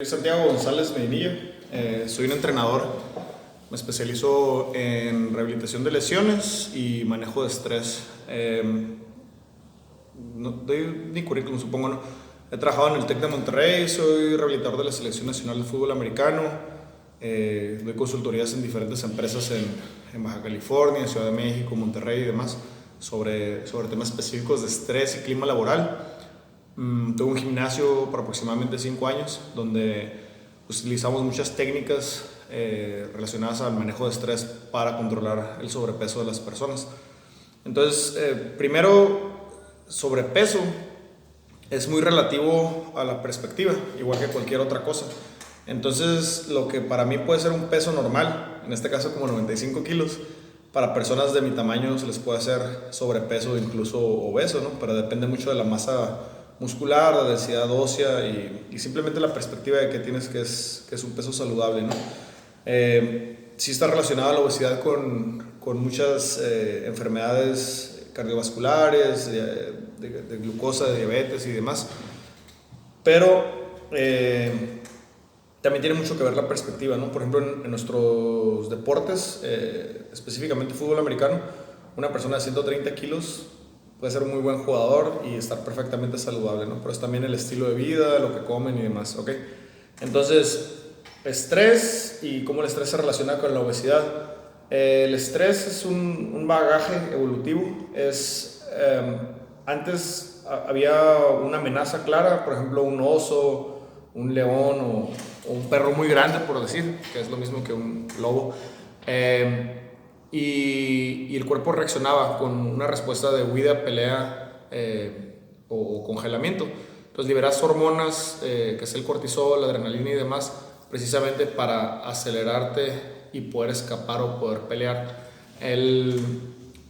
Soy Santiago González Medinilla, soy un entrenador, me especializo en rehabilitación de lesiones y manejo de estrés. No, doy mi currículum, supongo, ¿no? He trabajado en el TEC de Monterrey, soy rehabilitador de la Selección Nacional de Fútbol Americano, doy consultorías en diferentes empresas en Baja California, Ciudad de México, Monterrey y demás sobre temas específicos de estrés y clima laboral. Tengo un gimnasio por aproximadamente 5 años donde utilizamos muchas técnicas relacionadas al manejo de estrés para controlar el sobrepeso de las personas. Entonces, primero, sobrepeso es muy relativo a la perspectiva, igual que cualquier otra cosa. Entonces, lo que para mí puede ser un peso normal, en este caso como 95 kilos, para personas de mi tamaño se les puede hacer sobrepeso, incluso obeso, ¿no? Pero depende mucho de la masa muscular, la densidad ósea y simplemente la perspectiva de que tienes que es un peso saludable, ¿no? Sí está relacionada la obesidad con muchas enfermedades cardiovasculares, de glucosa, de diabetes y demás, pero también tiene mucho que ver la perspectiva, ¿no? Por ejemplo, en nuestros deportes, específicamente fútbol americano, una persona de 130 kilos puede ser un muy buen jugador y estar perfectamente saludable, ¿no? Pero es también el estilo de vida, lo que comen y demás, ¿ok? Entonces, estrés y cómo el estrés se relaciona con la obesidad. El estrés es un bagaje evolutivo. Antes había una amenaza clara, por ejemplo, un oso, un león o un perro muy grande, por decir, que es lo mismo que un lobo. Y el cuerpo reaccionaba con una respuesta de huida, pelea o congelamiento. Entonces liberas hormonas, que es el cortisol, la adrenalina y demás, precisamente para acelerarte y poder escapar o poder pelear.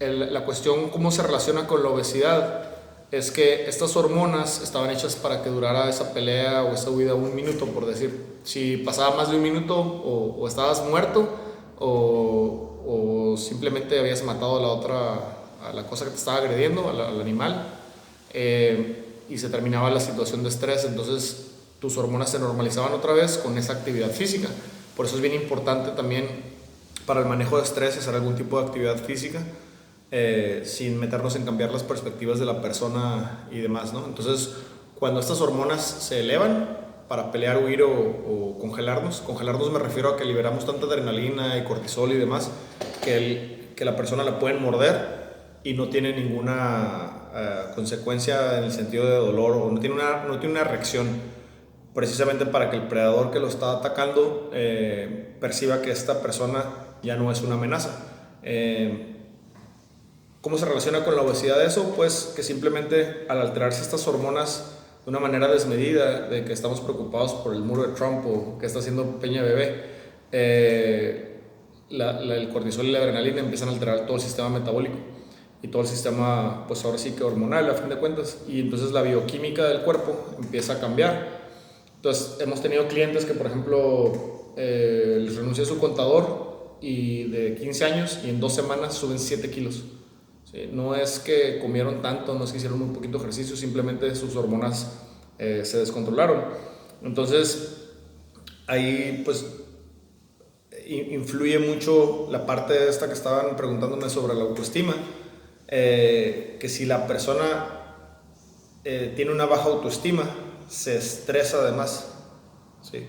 La cuestión cómo se relaciona con la obesidad es que estas hormonas estaban hechas para que durara esa pelea o esa huida 1 minuto, por decir. Si pasaba más de 1 minuto o estabas muerto o simplemente habías matado a la cosa que te estaba agrediendo, al animal, y se terminaba la situación de estrés. Entonces tus hormonas se normalizaban otra vez con esa actividad física. Por eso es bien importante también para el manejo de estrés hacer algún tipo de actividad física, sin meternos en cambiar las perspectivas de la persona y demás, ¿no? Entonces, cuando estas hormonas se elevan para pelear, huir o congelarnos me refiero a que liberamos tanta adrenalina y cortisol y demás que la persona la pueden morder y no tiene ninguna consecuencia en el sentido de dolor o no tiene una reacción, precisamente para que el predador que lo está atacando perciba que esta persona ya no es una amenaza. ¿Cómo se relaciona con la obesidad eso? Pues que simplemente al alterarse estas hormonas de una manera desmedida, de que estamos preocupados por el muro de Trump o que está haciendo Peña Bebé, el cortisol y la adrenalina empiezan a alterar todo el sistema metabólico y todo el sistema, pues ahora sí que hormonal a fin de cuentas, y entonces la bioquímica del cuerpo empieza a cambiar. Entonces hemos tenido clientes que, por ejemplo, les renuncia a su contador y de 15 años y en 2 semanas suben 7 kilos. ¿Sí? No es que comieron tanto, no es que hicieron un poquito de ejercicio, simplemente sus hormonas se descontrolaron. Entonces ahí pues influye mucho la parte esta que estaban preguntándome sobre la autoestima, que si la persona tiene una baja autoestima, se estresa además, ¿sí?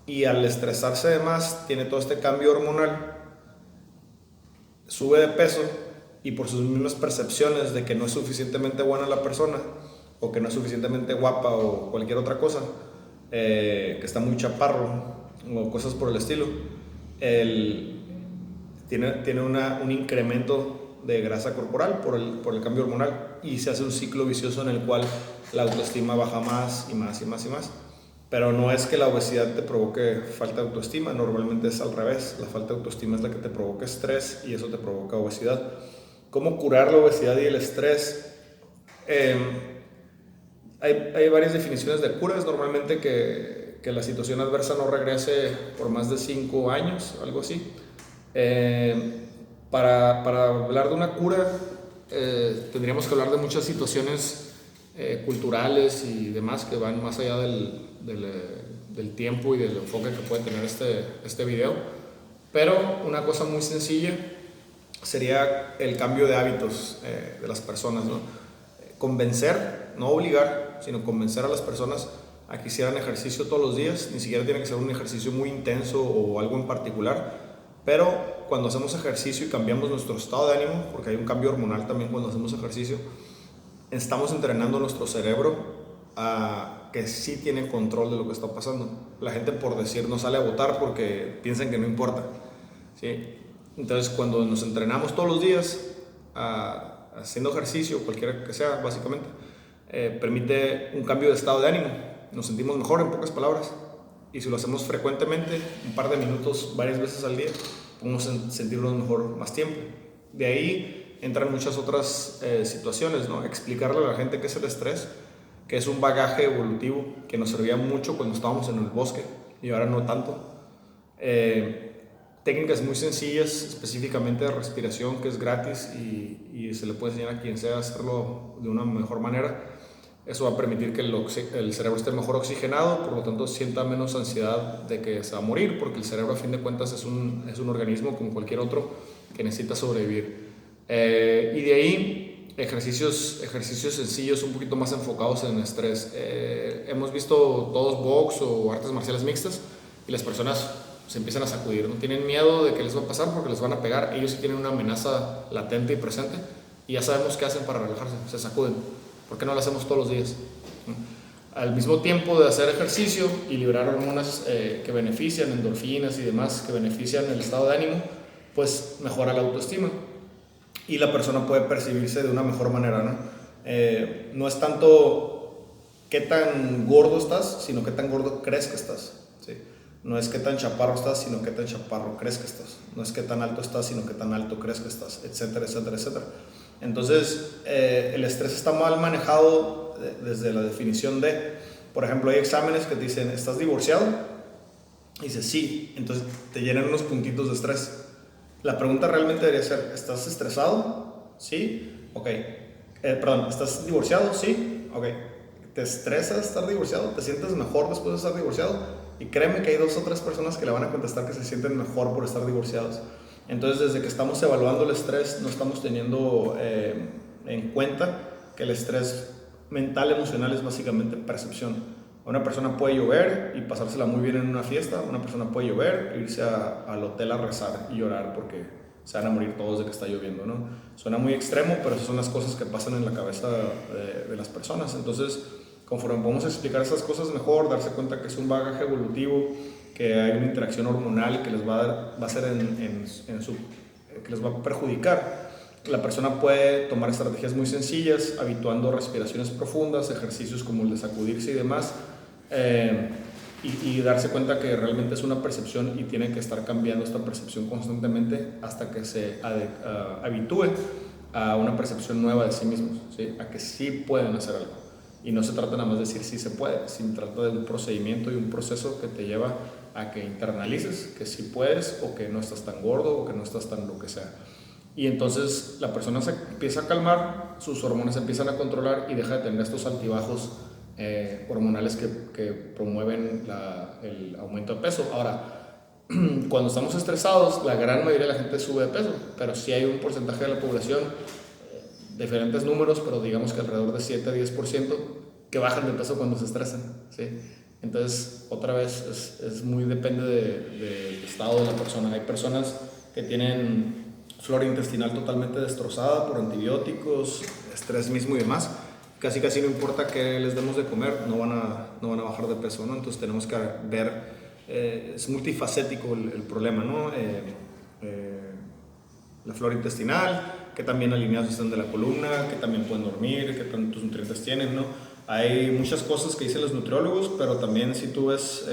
Y al estresarse además tiene todo este cambio hormonal, sube de peso y por sus mismas percepciones de que no es suficientemente buena la persona o que no es suficientemente guapa o cualquier otra cosa, que está muy chaparro o cosas por el estilo, tiene un incremento de grasa corporal por el cambio hormonal y se hace un ciclo vicioso en el cual la autoestima baja más y más y más y más. Pero no es que la obesidad te provoque falta de autoestima, normalmente es al revés. La falta de autoestima es la que te provoca estrés y eso te provoca obesidad. ¿Cómo curar la obesidad y el estrés? Hay varias definiciones de curas. Normalmente que la situación adversa no regrese por más de 5 años, algo así. Para hablar de una cura, tendríamos que hablar de muchas situaciones culturales y demás que van más allá del tiempo y del enfoque que puede tener este video. Pero una cosa muy sencilla sería el cambio de hábitos de las personas, ¿no? Convencer, no obligar, sino convencer a las personas a que hicieran ejercicio todos los días. Ni siquiera tiene que ser un ejercicio muy intenso o algo en particular, pero cuando hacemos ejercicio y cambiamos nuestro estado de ánimo, porque hay un cambio hormonal también cuando hacemos ejercicio, estamos entrenando nuestro cerebro a que sí tiene control de lo que está pasando. La gente, por decir, no sale a votar porque piensan que no importa, ¿sí? Entonces, cuando nos entrenamos todos los días haciendo ejercicio, cualquiera que sea, básicamente, permite un cambio de estado de ánimo. Nos sentimos mejor, en pocas palabras. Y si lo hacemos frecuentemente, un par de minutos, varias veces al día, podemos sentirnos mejor más tiempo. De ahí entran muchas otras situaciones, ¿no? Explicarle a la gente qué es el estrés, que es un bagaje evolutivo que nos servía mucho cuando estábamos en el bosque y ahora no tanto. Técnicas muy sencillas, específicamente de respiración, que es gratis y se le puede enseñar a quien sea a hacerlo de una mejor manera. Eso va a permitir que el cerebro esté mejor oxigenado, por lo tanto sienta menos ansiedad de que se va a morir, porque el cerebro, a fin de cuentas, es un organismo como cualquier otro que necesita sobrevivir. Y de ahí ejercicios sencillos un poquito más enfocados en el estrés. Hemos visto todos box o artes marciales mixtas y las personas se empiezan a sacudir, no tienen miedo de que les va a pasar porque les van a pegar. Ellos sí tienen una amenaza latente y presente y ya sabemos qué hacen para relajarse, se sacuden. ¿Por qué no lo hacemos todos los días? Al mismo tiempo de hacer ejercicio y liberar hormonas que benefician, endorfinas y demás, que benefician el estado de ánimo, pues mejora la autoestima y la persona puede percibirse de una mejor manera, ¿no? No es tanto qué tan gordo estás, sino qué tan gordo crees que estás, ¿sí? No es qué tan chaparro estás, sino qué tan chaparro crees que estás. No es qué tan alto estás, sino qué tan alto crees que estás, etcétera, etcétera, etcétera. Entonces, el estrés está mal manejado desde la definición de, por ejemplo, hay exámenes que te dicen, ¿estás divorciado? Y dices, sí, entonces te llenan unos puntitos de estrés. La pregunta realmente debería ser, ¿estás estresado? Sí, ok. Perdón, ¿estás divorciado? Sí, ok. ¿Te estresa estar divorciado? ¿Te sientes mejor después de estar divorciado? Y créeme que hay 2 o 3 personas que le van a contestar que se sienten mejor por estar divorciados. Entonces, desde que estamos evaluando el estrés, no estamos teniendo en cuenta que el estrés mental, emocional es básicamente percepción. Una persona puede llover y pasársela muy bien en una fiesta, una persona puede llover e irse al hotel a rezar y llorar porque se van a morir todos de que está lloviendo, ¿no? Suena muy extremo, pero esas son las cosas que pasan en la cabeza de las personas. Entonces, conforme podemos explicar esas cosas mejor, darse cuenta que es un bagaje evolutivo, que hay una interacción hormonal que les va a hacer que les va a perjudicar, la persona puede tomar estrategias muy sencillas, habituando respiraciones profundas, ejercicios como el de sacudirse y demás, y darse cuenta que realmente es una percepción y tiene que estar cambiando esta percepción constantemente hasta que se habitúe a una percepción nueva de sí mismos, ¿sí? A que sí pueden hacer algo. Y no se trata nada más de decir sí se puede, sino trata de un procedimiento y un proceso que te lleva a que internalices que sí puedes, o que no estás tan gordo, o que no estás tan lo que sea. Y entonces la persona se empieza a calmar, sus hormonas se empiezan a controlar y deja de tener estos altibajos hormonales que promueven el aumento de peso. Ahora, cuando estamos estresados, la gran mayoría de la gente sube de peso, pero sí hay un porcentaje de la población, diferentes números, pero digamos que alrededor de 7 a 10% que bajan de peso cuando se estresan, ¿sí? Entonces, otra vez, es muy depende del estado de la persona. Hay personas que tienen flora intestinal totalmente destrozada por antibióticos, estrés mismo y demás. Casi no importa qué les demos de comer, no van a bajar de peso, ¿no? Entonces tenemos que ver, es multifacético el problema, ¿no? La flora intestinal, qué tan bien alineados están de la columna, qué tan bien pueden dormir, qué tantos nutrientes tienen, ¿no? Hay muchas cosas que dicen los nutriólogos, pero también si tú ves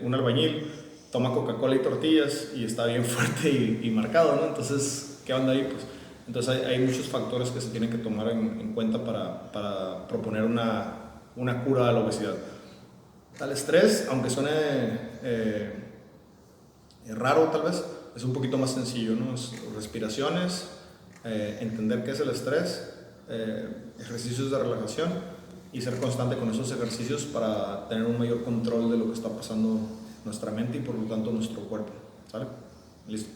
un albañil, toma Coca-Cola y tortillas y está bien fuerte y marcado, ¿no? Entonces, ¿qué onda ahí? Pues, entonces hay muchos factores que se tienen que tomar en cuenta para proponer una cura a la obesidad. Al estrés, aunque suene raro tal vez, es un poquito más sencillo, ¿no? Respiraciones, entender qué es el estrés, ejercicios de relajación y ser constante con esos ejercicios para tener un mayor control de lo que está pasando en nuestra mente y por lo tanto nuestro cuerpo. ¿Sale? Listo.